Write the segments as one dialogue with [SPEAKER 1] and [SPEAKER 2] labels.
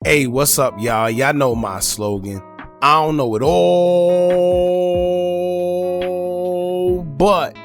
[SPEAKER 1] Hey, what's up, y'all? Y'all know my slogan. I don't know it all, but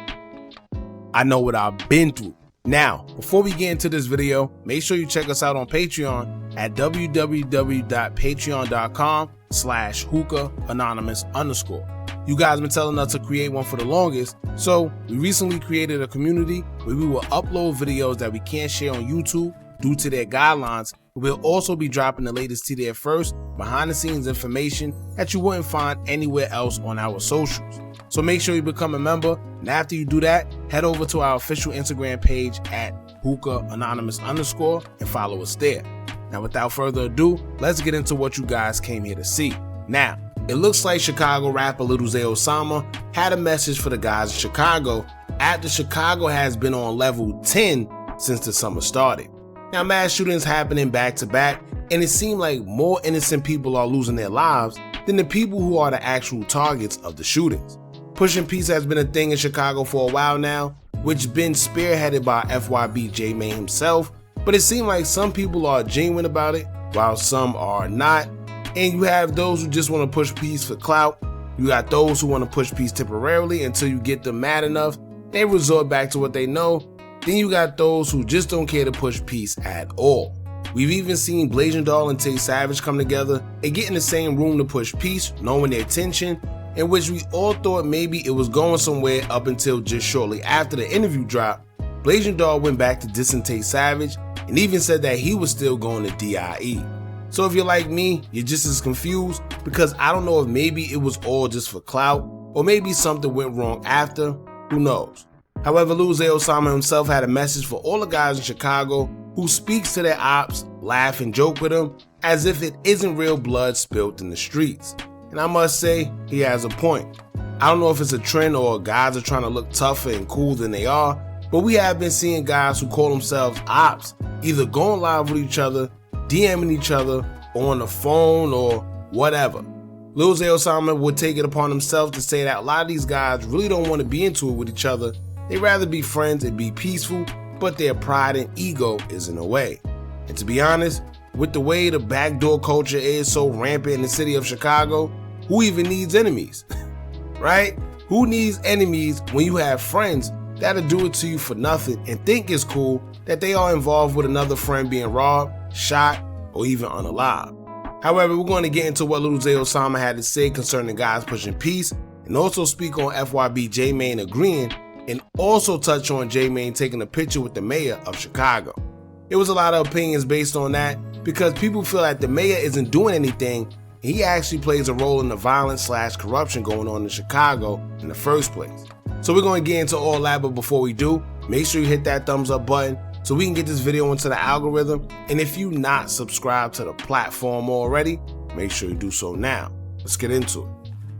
[SPEAKER 1] I know what I've been through. Now, before we get into this video, make sure you check us out on Patreon at www.patreon.com/Hookah Anonymous _. You guys been telling us to create one for the longest, so we recently created a community where we will upload videos that we can't share on YouTube due to their guidelines. We'll also be dropping the latest to there first, behind the scenes information that you wouldn't find anywhere else on our socials. So make sure you become a member, and after you do that, head over to our official Instagram page at Hookah Anonymous _ and follow us there. Now without further ado, let's get into what you guys came here to see. Now, it looks like Chicago rapper Lil Zay Osama had a message for the guys in Chicago after Chicago has been on level 10 since the summer started. Now, mass shootings happening back to back, and it seemed like more innocent people are losing their lives than the people who are the actual targets of the shootings. Pushing peace has been a thing in Chicago for a while now, which been spearheaded by FYB J-Mane himself, but it seemed like some people are genuine about it, while some are not. And you have those who just want to push peace for clout. You got those who want to push peace temporarily until you get them mad enough, they resort back to what they know. Then you got those who just don't care to push peace at all. We've even seen Blazing Doll and Tay Savage come together and get in the same room to push peace, knowing their tension, in which we all thought maybe it was going somewhere up until just shortly after the interview dropped. Blazing Doll went back to dissing Tay Savage and even said that he was still going to DIE. So if you're like me, you're just as confused, because I don't know if maybe it was all just for clout, or maybe something went wrong after, who knows. However, Lil Zay Osama himself had a message for all the guys in Chicago who speaks to their ops, laugh and joke with them as if it isn't real blood spilt in the streets. And I must say, he has a point. I don't know if it's a trend or guys are trying to look tougher and cool than they are, but we have been seeing guys who call themselves ops either going live with each other, DMing each other, or on the phone or whatever. Lil Zay Osama would take it upon himself to say that a lot of these guys really don't want to be into it with each other. They'd rather be friends and be peaceful, but their pride and ego is in the way. And to be honest, with the way the backdoor culture is so rampant in the city of Chicago, who even needs enemies? Right? Who needs enemies when you have friends that'll do it to you for nothing and think it's cool that they are involved with another friend being robbed, shot, or even unalived? However, we're going to get into what Lil Zay Osama had to say concerning guys pushing peace, and also speak on FYB J-Mane agreeing, and also touch on J-Mane taking a picture with the mayor of Chicago. There was a lot of opinions based on that, because people feel that the mayor isn't doing anything, and he actually plays a role in the violence / corruption going on in Chicago in the first place. So we're going to get into all that, but before we do, make sure you hit that thumbs up button so we can get this video into the algorithm. And if you're not subscribed to the platform already, make sure you do so now. Let's get into it.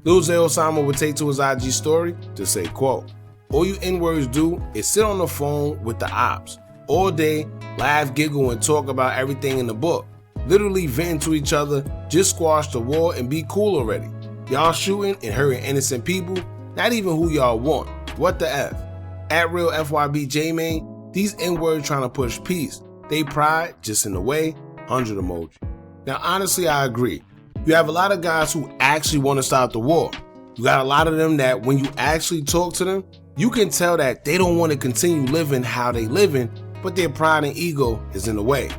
[SPEAKER 1] Lil Zay Osama would take to his IG story to say, quote, "All you N-words do is sit on the phone with the ops all day, laugh, giggle, and talk about everything in the book. Literally venting to each other, just squash the war and be cool already. Y'all shooting and hurting innocent people, not even who y'all want. What the F? At real FYB J-Mane, these N-words trying to push peace. They pride just in the way, 100 emoji." Now honestly, I agree. You have a lot of guys who actually want to stop the war. You got a lot of them that when you actually talk to them, you can tell that they don't want to continue living how they living, but their pride and ego is in the way.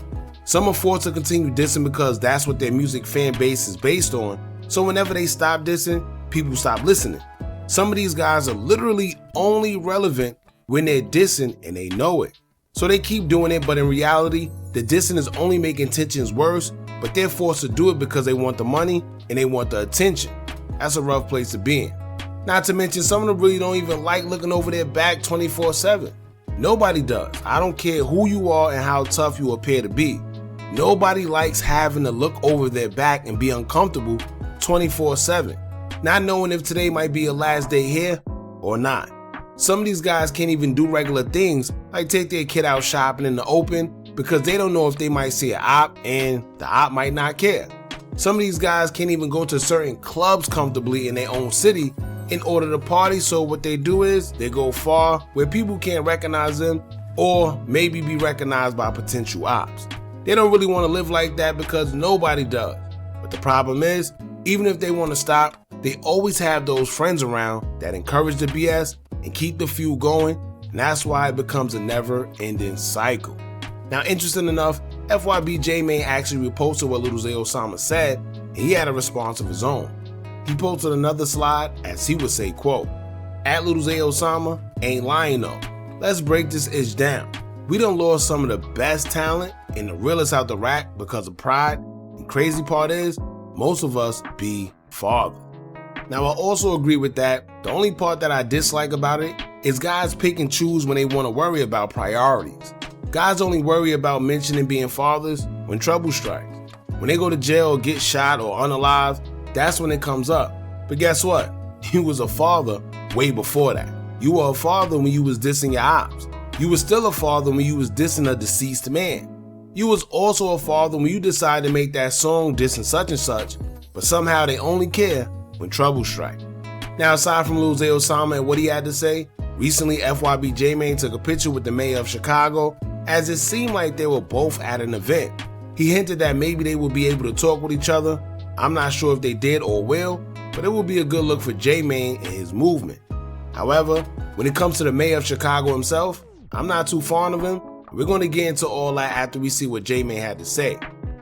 [SPEAKER 1] Some are forced to continue dissing because that's what their music fan base is based on, so whenever they stop dissing, people stop listening. Some of these guys are literally only relevant when they're dissing and they know it. So they keep doing it, but in reality, the dissing is only making tensions worse, but they're forced to do it because they want the money and they want the attention. That's a rough place to be in. Not to mention, some of them really don't even like looking over their back 24/7. Nobody does. I don't care who you are and how tough you appear to be. Nobody likes having to look over their back and be uncomfortable 24/7, not knowing if today might be your last day here or not. Some of these guys can't even do regular things like take their kid out shopping in the open because they don't know if they might see an op and the op might not care. Some of these guys can't even go to certain clubs comfortably in their own city in order to party, so what they do is they go far where people can't recognize them or maybe be recognized by potential ops. They don't really want to live like that because nobody does. But the problem is, even if they want to stop, they always have those friends around that encourage the BS and keep the fuel going, and that's why it becomes a never-ending cycle. Now, interesting enough, FYB J-Mane actually reposted what Lil Zay Osama said, and he had a response of his own. He posted another slide, as he would say, quote, "At Lil Zay Osama, ain't lying though. Let's break this itch down. We done lost some of the best talent and the realest out the rack because of pride, and crazy part is, most of us be father." Now, I also agree with that. The only part that I dislike about it is guys pick and choose when they want to worry about priorities. Guys only worry about mentioning being fathers when trouble strikes. When they go to jail or get shot or unalived, that's when it comes up. But guess what? You was a father way before that. You were a father when you was dissing your ops. You was still a father when you was dissing a deceased man. You was also a father when you decided to make that song dissing such and such, but somehow they only care when trouble strikes. Now, aside from Lil Zay Osama and what he had to say, recently FYB J-Mane took a picture with the mayor of Chicago, as it seemed like they were both at an event. He hinted that maybe they would be able to talk with each other. I'm not sure if they did or will, but it would be a good look for J-Mane and his movement. However, when it comes to the mayor of Chicago himself, I'm not too fond of him. We're going to get into all that after we see what J-Mane had to say.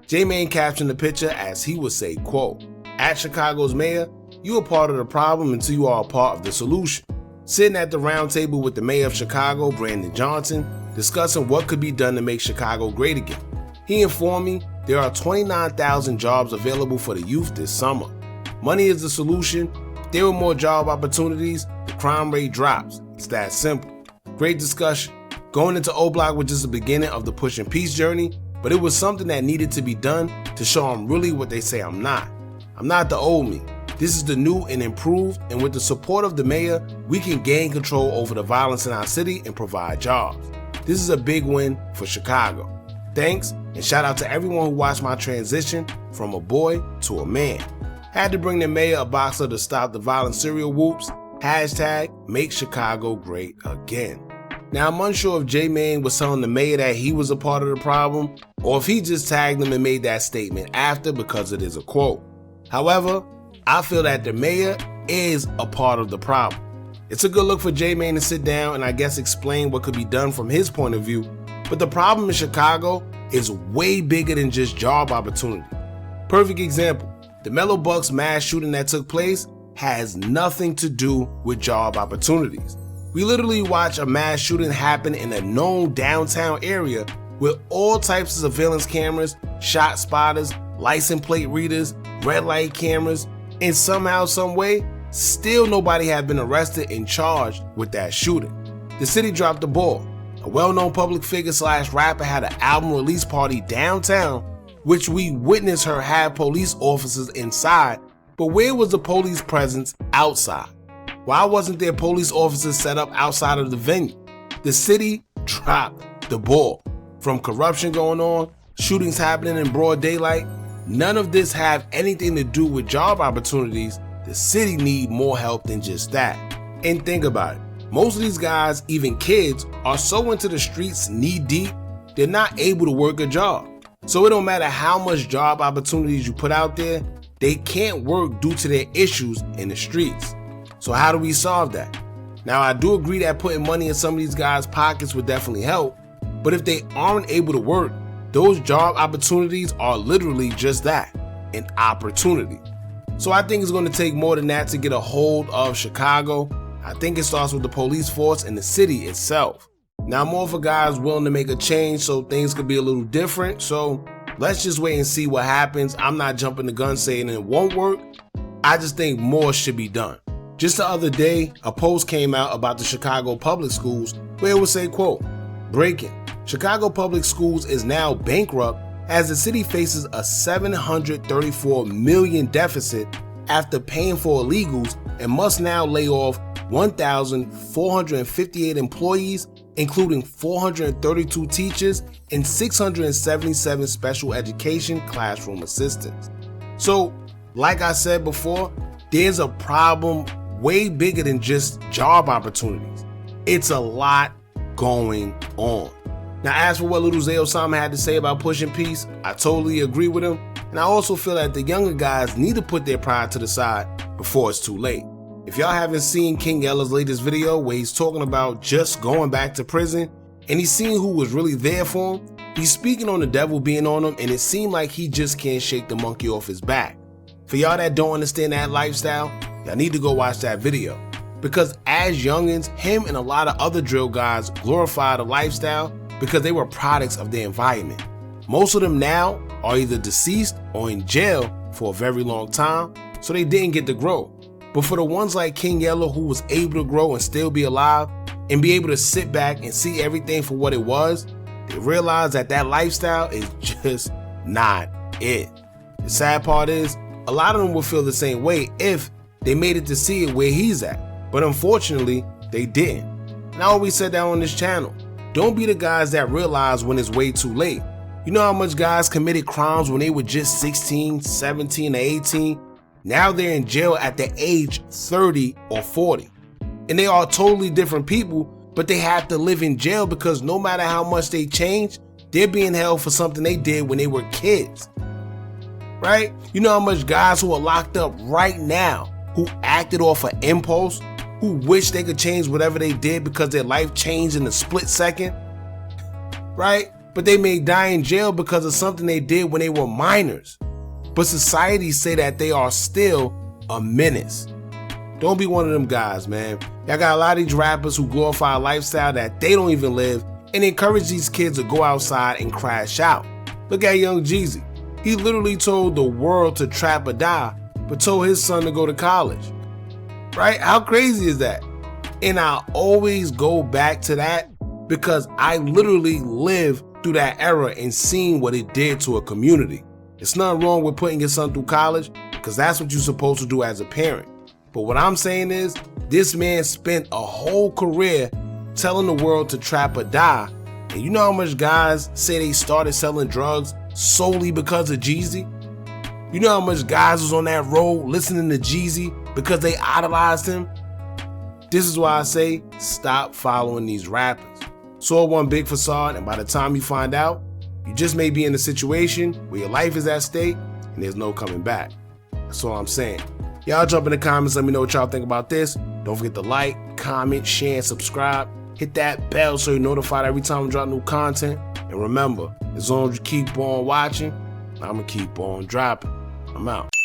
[SPEAKER 1] J-Mane captioned the picture as he would say, quote, "At Chicago's mayor, you are part of the problem until you are a part of the solution." Sitting at the round table with the mayor of Chicago, Brandon Johnson, discussing what could be done to make Chicago great again. He informed me there are 29,000 jobs available for the youth this summer. Money is the solution. If there were more job opportunities, the crime rate drops. It's that simple. Great discussion. Going into O Block was just the beginning of the Push and Peace journey, but it was something that needed to be done to show I'm really what they say I'm not. I'm not the old me. This is the new and improved, and with the support of the mayor, we can gain control over the violence in our city and provide jobs. This is a big win for Chicago. Thanks, and shout out to everyone who watched my transition from a boy to a man. Had to bring the mayor a boxer to stop the violent serial whoops. Hashtag make Chicago great again. Now, I'm unsure if J-Mane was telling the mayor that he was a part of the problem, or if he just tagged him and made that statement after because it is a quote. However, I feel that the mayor is a part of the problem. It's a good look for J-Mane to sit down and I guess explain what could be done from his point of view, but the problem in Chicago is way bigger than just job opportunity. Perfect example, the Mellow Bucks mass shooting that took place has nothing to do with job opportunities. We literally watch a mass shooting happen in a known downtown area with all types of surveillance cameras, shot spotters, license plate readers, red light cameras, and somehow, some way, still nobody had been arrested and charged with that shooting. The city dropped the ball. A well-known public figure / rapper had an album release party downtown, which we witnessed her have police officers inside, but where was the police presence outside? Why wasn't there police officers set up outside of the venue? The city dropped the ball. From corruption going on, shootings happening in broad daylight, none of this have anything to do with job opportunities. The city need more help than just that. And think about it. Most of these guys, even kids, are so into the streets knee deep, they're not able to work a job. So it don't matter how much job opportunities you put out there, they can't work due to their issues in the streets. So how do we solve that? Now, I do agree that putting money in some of these guys' pockets would definitely help, but if they aren't able to work, those job opportunities are literally just that, an opportunity. So I think it's going to take more than that to get a hold of Chicago. I think it starts with the police force and the city itself. Now, I'm all for guys willing to make a change so things could be a little different. So let's just wait and see what happens. I'm not jumping the gun saying it won't work. I just think more should be done. Just the other day, a post came out about the Chicago public schools where it would say, quote, "Breaking. Chicago Public Schools is now bankrupt as the city faces a $734 million deficit after paying for illegals and must now lay off 1,458 employees, including 432 teachers and 677 special education classroom assistants." So, like I said before, there's a problem way bigger than just job opportunities. It's a lot going on. Now, as for what Lil Zay Osama had to say about pushing peace, I totally agree with him, and I also feel that the younger guys need to put their pride to the side before it's too late. If y'all haven't seen King Ella's latest video where he's talking about just going back to prison, and he's seeing who was really there for him, he's speaking on the devil being on him, and it seemed like he just can't shake the monkey off his back. For y'all that don't understand that lifestyle, y'all need to go watch that video. Because as youngins, him and a lot of other drill guys glorify the lifestyle because they were products of their environment. Most of them now are either deceased or in jail for a very long time, so they didn't get to grow. But for the ones like King Ella who was able to grow and still be alive and be able to sit back and see everything for what it was, they realize that that lifestyle is just not it. The sad part is, a lot of them will feel the same way if they made it to see it where he's at. But unfortunately, they didn't. And I always said that on this channel. Don't be the guys that realize when it's way too late. You know how much guys committed crimes when they were just 16, 17, or 18? Now they're in jail at the age 30 or 40. And they are totally different people, but they have to live in jail because no matter how much they change, they're being held for something they did when they were kids. Right? You know how much guys who are locked up right now, who acted off an impulse, who wish they could change whatever they did because their life changed in a split second, right? But they may die in jail because of something they did when they were minors. But society say that they are still a menace. Don't be one of them guys, man. Y'all got a lot of these rappers who glorify a lifestyle that they don't even live and encourage these kids to go outside and crash out. Look at Young Jeezy. He literally told the world to trap or die, but told his son to go to college. Right? How crazy is that? And I always go back to that because I literally lived through that era and seen what it did to a community. It's nothing wrong with putting your son through college because that's what you're supposed to do as a parent. But what I'm saying is, this man spent a whole career telling the world to trap or die. And you know how much guys say they started selling drugs solely because of Jeezy? You know how much guys was on that road listening to Jeezy because they idolized him? This is why I say stop following these rappers. It's all one big facade, and by the time you find out, you just may be in a situation where your life is at stake and there's no coming back. That's all I'm saying. Y'all jump in the comments, let me know what y'all think about this. Don't forget to like, comment, share, and subscribe. Hit that bell so you're notified every time we drop new content. And remember, as long as you keep on watching, I'm gonna keep on dropping. I'm out.